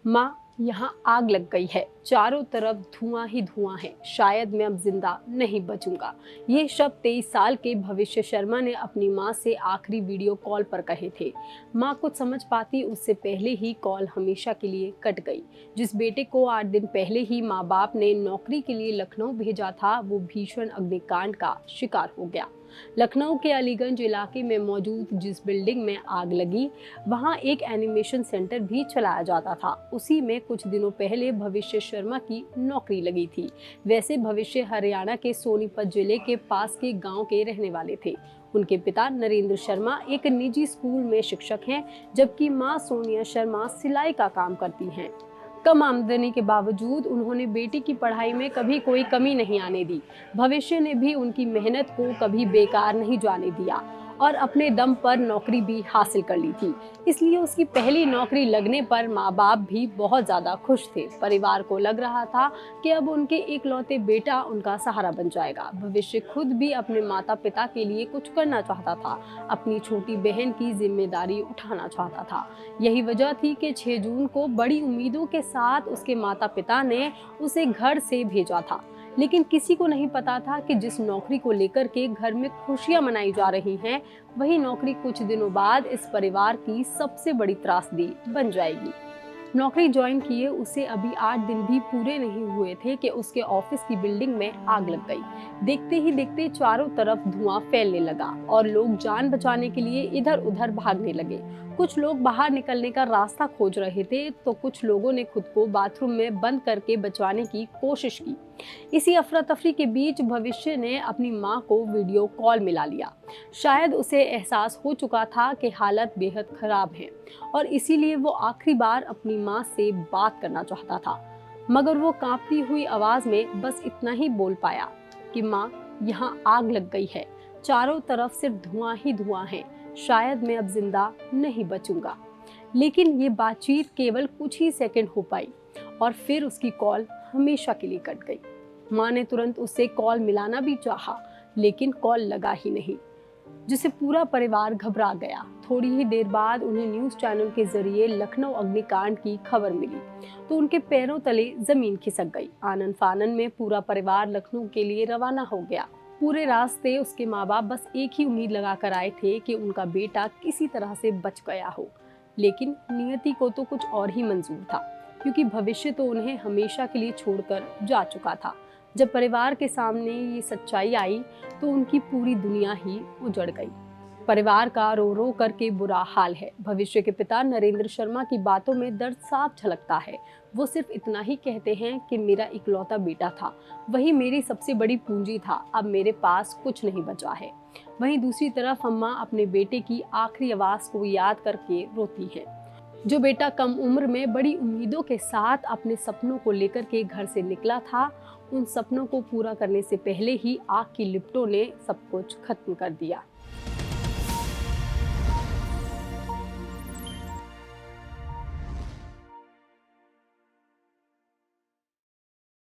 माँ, यहाँ आग लग गई है, चारों तरफ धुआं ही धुआं है, शायद मैं अब जिंदा नहीं बचूंगा। ये शब्द 23 साल के भविष्य शर्मा ने अपनी माँ से आखिरी वीडियो कॉल पर कहे थे। माँ कुछ समझ पाती उससे पहले ही कॉल हमेशा के लिए कट गई। जिस बेटे को 8 दिन पहले ही माँ बाप ने नौकरी के लिए लखनऊ भेजा था, वो भीषण अग्निकांड का शिकार हो गया। लखनऊ के अलीगंज इलाके में मौजूद जिस बिल्डिंग में आग लगी, वहां एक एनिमेशन सेंटर भी चलाया जाता था। उसी में कुछ दिनों पहले भविष्य शर्मा की नौकरी लगी थी। वैसे भविष्य हरियाणा के सोनीपत जिले के पास के गांव के रहने वाले थे। उनके पिता नरेंद्र शर्मा एक निजी स्कूल में शिक्षक हैं, जबकि मां सोनिया शर्मा सिलाई का काम करती हैं। कम आमदनी के बावजूद उन्होंने बेटी की पढ़ाई में कभी कोई कमी नहीं आने दी। भविष्य ने भी उनकी मेहनत को कभी बेकार नहीं जाने दिया और अपने दम पर नौकरी भी हासिल कर ली थी। इसलिए उसकी पहली नौकरी लगने पर माँ बाप भी बहुत ज्यादा खुश थे। परिवार को लग रहा था कि अब उनके इकलौते बेटा उनका सहारा बन जाएगा। भविष्य खुद भी अपने माता पिता के लिए कुछ करना चाहता था, अपनी छोटी बहन की जिम्मेदारी उठाना चाहता था। यही वजह थी कि 6 जून को बड़ी उम्मीदों के साथ उसके माता पिता ने उसे घर से भेजा था। लेकिन किसी को नहीं पता था कि जिस नौकरी को लेकर के घर में खुशियां मनाई जा रही हैं, वही नौकरी कुछ दिनों बाद इस परिवार की सबसे बड़ी त्रासदी बन जाएगी। नौकरी ज्वाइन किए उसे अभी 8 दिन भी पूरे नहीं हुए थे कि उसके ऑफिस की बिल्डिंग में आग लग गई। देखते ही देखते चारों तरफ धुआं फैलने लगा और लोग जान बचाने के लिए इधर उधर भागने लगे। कुछ लोग बाहर निकलने का रास्ता खोज रहे थे, तो कुछ लोगों ने खुद को बाथरूम में बंद करके बचाने की कोशिश की। इसी अफरा तफरी के बीच भविष्य ने अपनी मां को वीडियो कॉल मिला लिया। शायद उसे एहसास हो चुका था कि हालत बेहद खराब है और इसीलिए वो आखिरी बार अपनी मां से बात करना चाहता था। मगर वो कांपती हुई आवाज में बस इतना ही बोल पाया कि मां, यहाँ आग लग गई है, चारों तरफ सिर्फ धुआं ही धुआं है, शायद मैं अब जिंदा नहीं बचूंगा। लेकिन ये बातचीत केवल कुछ ही सेकंड हो पाई और फिर उसकी कॉल हमेशा के लिए कट गई। मां ने तुरंत उससे कॉल मिलाना भी चाहा, लेकिन कॉल लगा ही नहीं, जिससे पूरा परिवार घबरा गया। थोड़ी ही देर बाद उन्हें न्यूज चैनल के जरिए लखनऊ अग्निकांड की खबर मिली तो उनके पैरों तले जमीन खिसक गई। आनन फानन में पूरा परिवार लखनऊ के लिए रवाना हो गया। पूरे रास्ते उसके माँ बाप बस एक ही उम्मीद लगा कर आए थे कि उनका बेटा किसी तरह से बच गया हो। लेकिन नियति को तो कुछ और ही मंजूर था, क्योंकि भविष्य तो उन्हें हमेशा के लिए छोड़कर जा चुका था। जब परिवार के सामने ये सच्चाई आई तो उनकी पूरी दुनिया ही उजड़ गई। परिवार का रो रो करके बुरा हाल है। भविष्य के पिता नरेंद्र शर्मा की बातों में दर्द साफ झलकता है। वो सिर्फ इतना ही कहते हैं कि मेरा इकलौता बेटा था, वही मेरी सबसे बड़ी पूंजी था, अब मेरे पास कुछ नहीं बचा है। वहीं दूसरी तरफ अम्मा अपने बेटे की आखिरी आवाज को याद करके रोती है। जो बेटा कम उम्र में बड़ी उम्मीदों के साथ अपने सपनों को लेकर के घर से निकला था, उन सपनों को पूरा करने से पहले ही आग की लिपटों ने सब कुछ खत्म कर दिया।